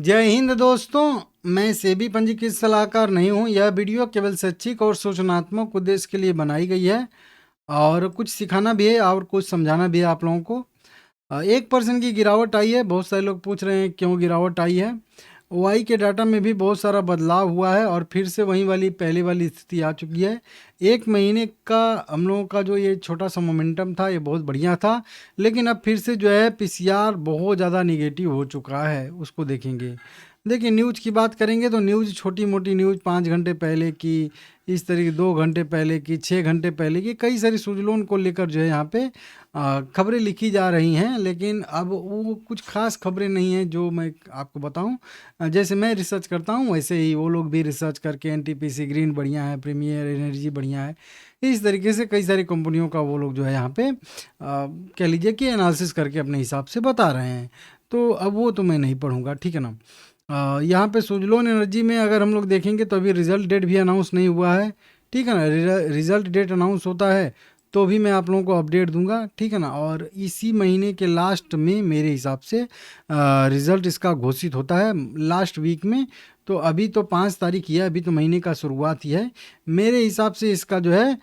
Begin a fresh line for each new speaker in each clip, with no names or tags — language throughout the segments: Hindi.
जय हिंद दोस्तों। मैं सेबी पंजीकृत सलाहकार नहीं हूं। यह वीडियो केवल शैक्षिक और सूचनात्मक उद्देश्य के लिए बनाई गई है और कुछ सिखाना भी है और कुछ समझाना भी है आप लोगों को। 1% की गिरावट आई है। बहुत सारे लोग पूछ रहे हैं क्यों गिरावट आई है। ओआई के डाटा में भी बहुत सारा बदलाव हुआ है और फिर से वही वाली पहले वाली स्थिति आ चुकी है। एक महीने का हम लोगों का जो ये छोटा सा मोमेंटम था ये बहुत बढ़िया था, लेकिन अब फिर से जो है पीसीआर बहुत ज़्यादा निगेटिव हो चुका है, उसको देखेंगे। देखिए, न्यूज़ की बात करेंगे तो न्यूज़ छोटी मोटी न्यूज़ 5 घंटे पहले की, इस तरीके 2 घंटे पहले की, 6 घंटे पहले की, कई सारी सुजलोन को लेकर जो है यहाँ पे खबरें लिखी जा रही हैं। लेकिन अब वो कुछ खास खबरें नहीं हैं जो मैं आपको बताऊं। जैसे मैं रिसर्च करता हूं वैसे ही वो लोग भी रिसर्च करके एनटीपीसी ग्रीन बढ़िया है, प्रीमियर एनर्जी बढ़िया है, इस तरीके से कई सारी कंपनियों का वो लोग जो है यहाँ पे कह लीजिए कि एनालिसिस करके अपने हिसाब से बता रहे हैं। तो अब वो तो मैं नहीं पढ़ूंगा, ठीक है ना। यहाँ पे सुजलोन एनर्जी में अगर हम लोग देखेंगे तो अभी रिजल्ट डेट भी अनाउंस नहीं हुआ है, ठीक है ना। रिजल्ट डेट अनाउंस होता है तो भी मैं आप लोगों को अपडेट दूंगा, ठीक है ना। और इसी महीने के लास्ट में मेरे हिसाब से रिजल्ट इसका घोषित होता है, लास्ट वीक में। तो अभी तो 5 तारीख ही है, अभी तो महीने का शुरुआत ही है। मेरे हिसाब से इसका जो है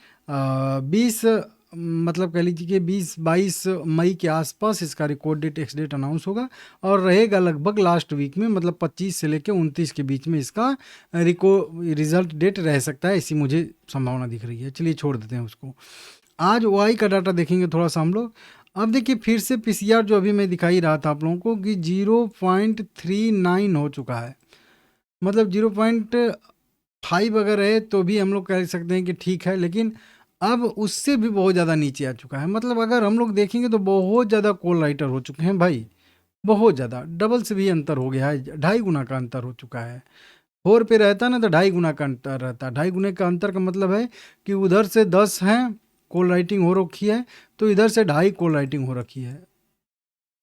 20 मतलब कह लीजिए कि 20-22 मई के आसपास इसका record date ex date announce होगा और रहेगा लगभग लास्ट वीक में, मतलब 25 से लेकर 29 के बीच में इसका रिजल्ट डेट रह सकता है, ऐसी मुझे संभावना दिख रही है। चलिए छोड़ देते हैं उसको। आज ओआई का डाटा देखेंगे थोड़ा सा हम लोग। अब देखिए फिर से पीसीआर जो अभी मैं दिखाई रहा था आप लोगों को कि 0.39 हो चुका है, मतलब 0.5 अगर है तो भी हम लोग कह सकते हैं कि ठीक है, लेकिन अब उससे भी बहुत ज़्यादा नीचे आ चुका है। मतलब अगर हम लोग देखेंगे तो बहुत ज़्यादा कॉल राइटर हो चुके हैं भाई, बहुत ज़्यादा, डबल से भी अंतर हो गया है, 2.5 गुना का अंतर हो चुका है। 4 पे रहता ना तो 2.5 गुना का अंतर रहता। 2.5 गुने का अंतर का मतलब है कि उधर से 10 हैं कॉल राइटिंग हो रखी है, तो इधर से 2.5 कॉल राइटिंग हो रखी है,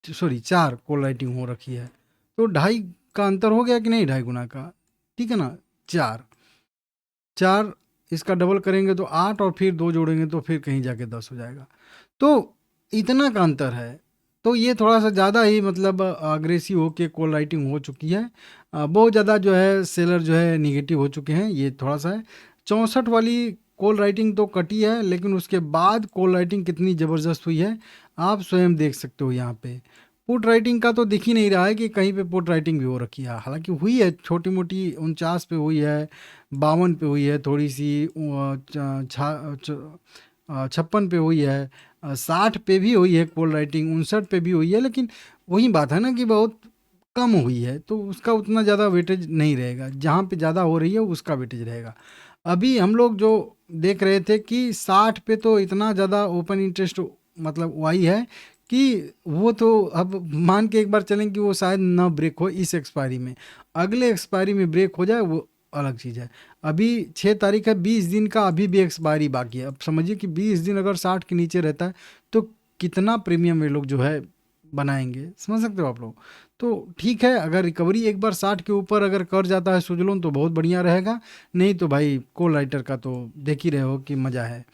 सॉरी 4 कॉल राइटिंग हो रखी है। तो 2.5 का अंतर हो गया कि नहीं, 2.5 गुना का, ठीक है ना। 4 4 इसका डबल करेंगे तो 8 और फिर 2 जोड़ेंगे तो फिर कहीं जाके 10 हो जाएगा। तो इतना का अंतर है। तो ये थोड़ा सा ज़्यादा ही मतलब अग्रेसिव होके कॉल राइटिंग हो चुकी है। बहुत ज़्यादा जो है सेलर जो है निगेटिव हो चुके हैं, ये थोड़ा सा है। 64 वाली कॉल राइटिंग तो कटी है, लेकिन उसके बाद कॉल राइटिंग कितनी ज़बरदस्त हुई है आप स्वयं देख सकते हो यहाँ पे। पुट राइटिंग का तो दिख ही नहीं रहा है कि कहीं पे पुट राइटिंग भी हो रखी है। हालांकि हुई है छोटी मोटी, 49 पे हुई है, 52 पे हुई है, थोड़ी सी 56 पे हुई है, 60 पे भी हुई है कॉल राइटिंग, 59 पे भी हुई है। लेकिन वही बात है ना कि बहुत कम हुई है तो उसका उतना ज़्यादा वेटेज नहीं रहेगा, जहाँ पे ज़्यादा हो रही है उसका वेटेज रहेगा। अभी हम लोग जो देख रहे थे कि 60 पे तो इतना ज़्यादा ओपन इंटरेस्ट मतलब वही है कि वो तो अब मान के एक बार चलें कि वो शायद ना ब्रेक हो इस एक्सपायरी में, अगले एक्सपायरी में ब्रेक हो जाए वो अलग चीज़ है। अभी 6 तारीख है, 20 दिन का अभी भी एक्सपायरी बाकी है। अब समझिए कि 20 दिन अगर 60 के नीचे रहता है तो कितना प्रीमियम ये लोग जो है बनाएंगे, समझ सकते हो आप लोग। तो ठीक है, अगर रिकवरी एक बार 60 के ऊपर अगर कर जाता है सुजलोन तो बहुत बढ़िया रहेगा, नहीं तो भाई कॉल राइटर का तो देख ही रहे हो कि मज़ा है।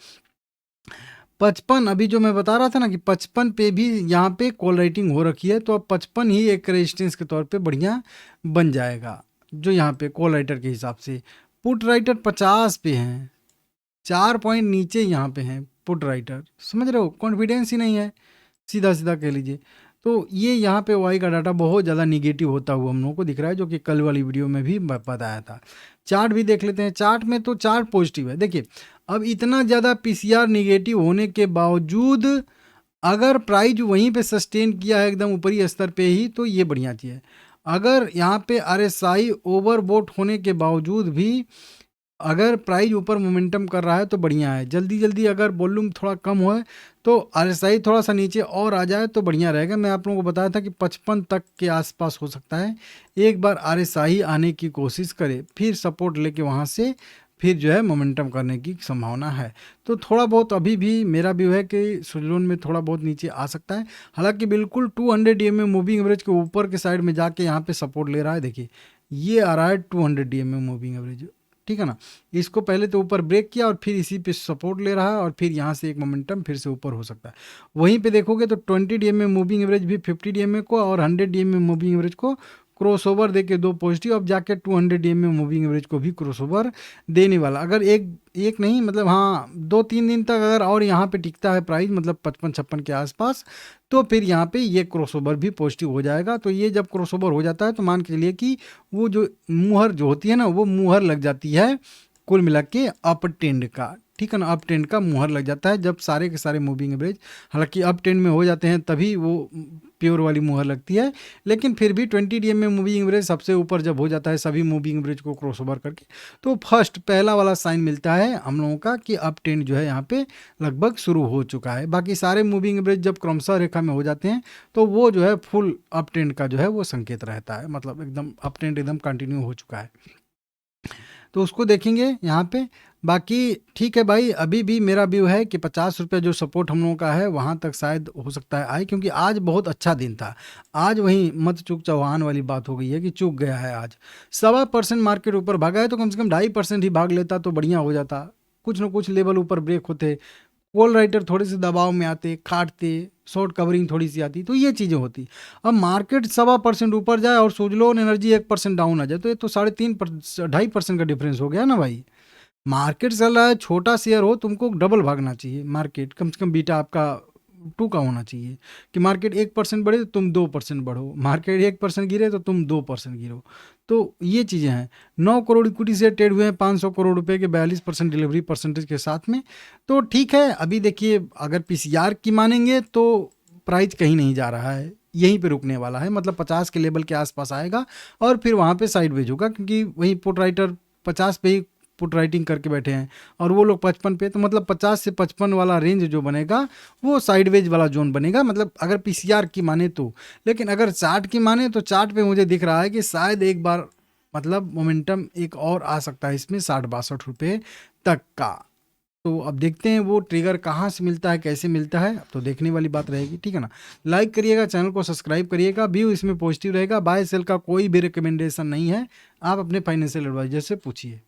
55 अभी जो मैं बता रहा था ना कि 55 पे भी यहाँ पे कॉल राइटिंग हो रखी है, तो अब 55 ही एक रेजिस्टेंस के तौर पे बढ़िया बन जाएगा जो यहाँ पे कॉल राइटर के हिसाब से। पुट राइटर 50 पे हैं, 4 पॉइंट नीचे यहाँ पे हैं पुट राइटर, समझ रहे हो, कॉन्फिडेंस ही नहीं है, सीधा सीधा कह लीजिए। तो ये यहाँ पे वाई का डाटा बहुत ज़्यादा निगेटिव होता हुआ हम लोगों को दिख रहा है, जो कि कल वाली वीडियो में भी बताया था। चार्ट भी देख लेते हैं। चार्ट में तो चार्ट पॉजिटिव है। देखिए, अब इतना ज़्यादा पीसीआर निगेटिव होने के बावजूद अगर प्राइस वहीं पे सस्टेन किया है एकदम ऊपरी स्तर पे ही, तो ये बढ़िया चीज़ है। अगर यहाँ पे आरएसआई ओवरबोट होने के बावजूद भी अगर प्राइस ऊपर मोमेंटम कर रहा है तो बढ़िया है। जल्दी जल्दी अगर वॉल्यूम थोड़ा कम हो तो आरएसआई थोड़ा सा नीचे और आ जाए तो बढ़िया रहेगा। मैं आप लोगों को बताया था कि 55 तक के आसपास हो सकता है। एक बार आरएसआई आने की कोशिश करे, फिर सपोर्ट लेके वहाँ से फिर जो है मोमेंटम करने की संभावना है। तो थोड़ा बहुत अभी भी मेरा व्यू है कि सुजलोन में थोड़ा बहुत नीचे आ सकता है। हालांकि बिल्कुल 200 EMA मूविंग एवरेज के ऊपर के साइड में जाके यहाँ पे सपोर्ट ले रहा है। देखिए, ये आ रहा है 200 EMA मूविंग एवरेज, ठीक है ना। इसको पहले तो ऊपर ब्रेक किया और फिर इसी पे सपोर्ट ले रहा है और फिर यहाँ से एक मोमेंटम फिर से ऊपर हो सकता है। वहीं पे देखोगे तो 20 DMA मूविंग एवरेज भी 50 DMA को और 100 DMA मूविंग एवरेज को क्रॉसओवर देके 2 पॉजिटिव, अब जाके 200 EM में मूविंग एवरेज को भी क्रॉसओवर देने वाला। अगर एक नहीं मतलब हाँ 2-3 दिन तक अगर और यहाँ पे टिकता है प्राइस मतलब 55-56 के आसपास, तो फिर यहाँ पे ये क्रॉसओवर भी पॉजिटिव हो जाएगा। तो ये जब क्रॉसओवर हो जाता है तो मान के चलिए कि वो जो मुहर जो होती है ना, वो मुहर लग जाती है कुल मिला के अप ट्रेंड का, ठीक है ना, अप ट्रेंड का मुहर लग जाता है जब सारे के सारे मूविंग एवरेज, हालांकि अप ट्रेंड में हो जाते हैं तभी वो प्योर वाली मुहर लगती है, लेकिन फिर भी 20 DM में मूविंग एवरेज सबसे ऊपर जब हो जाता है सभी मूविंग एवरेज को क्रॉसओवर करके, तो फर्स्ट पहला वाला साइन मिलता है हम लोगों का कि अप ट्रेंड जो है यहाँ पे लगभग शुरू हो चुका है। बाकी सारे मूविंग एवरेज जब क्रमशः रेखा में हो जाते हैं तो वो जो है फुल अप ट्रेंड का जो है वो संकेत रहता है, मतलब एकदम अप ट्रेंड एकदम कंटिन्यू हो चुका है, तो उसको देखेंगे यहाँ पे। बाकी ठीक है भाई, अभी भी मेरा व्यू है कि 50 रुपये जो सपोर्ट हम लोगों का है वहाँ तक शायद हो सकता है आए, क्योंकि आज बहुत अच्छा दिन था। आज वहीं मत चूक चौहान वाली बात हो गई है कि चूक गया है, आज 1.25% मार्केट ऊपर भागा है, तो कम से कम 2.5% ही भाग लेता तो बढ़िया हो जाता, कुछ ना कुछ लेवल ऊपर ब्रेक होते, कॉल राइटर थोड़े से दबाव में आते, काटते, शॉर्ट कवरिंग थोड़ी सी आती, तो ये चीज़ें होती। अब मार्केट 1.25% ऊपर जाए और सोजलोन एनर्जी 1% डाउन आ जाए, तो ये तो 2.5% का डिफरेंस हो गया ना भाई। मार्केट चल रहा है, छोटा शेयर हो तुमको डबल भागना चाहिए, मार्केट कम से कम बीटा आपका 2 का होना चाहिए, कि मार्केट 1% बढ़े तो तुम 2% बढ़ो, मार्केट 1% गिरे तो तुम 2% गिरो। तो ये चीज़ें हैं। 9 करोड़ इक्विटी से ट्रेड हुए हैं 500 करोड़ रुपए के 42% डिलीवरी परसेंटेज के साथ में, तो ठीक है। अभी देखिए अगर पीसीआर की मानेंगे तो प्राइस कहीं नहीं जा रहा है, यहीं पे रुकने वाला है, मतलब 50 के लेवल के आसपास आएगा और फिर वहाँ पे साइडवेज होगा, क्योंकि वही पुट राइटर 50 पे ही पुट राइटिंग करके बैठे हैं और वो लोग 55 पे, तो मतलब 50 से 55 वाला रेंज जो बनेगा वो साइडवेज वाला जोन बनेगा, मतलब अगर पीसीआर की माने तो। लेकिन अगर चार्ट की माने तो चार्ट पे मुझे दिख रहा है कि शायद एक बार मतलब मोमेंटम एक और आ सकता है इसमें 60-62 रुपये तक का। तो अब देखते हैं वो ट्रिगर कहाँ से मिलता है, कैसे मिलता है, अब तो देखने वाली बात रहेगी, ठीक है ना। लाइक करिएगा, चैनल को सब्सक्राइब करिएगा, व्यू इसमें पॉजिटिव रहेगा। बाय सेल का कोई भी रिकमेंडेशन नहीं है, आप अपने फाइनेंशियल एडवाइजर से पूछिए।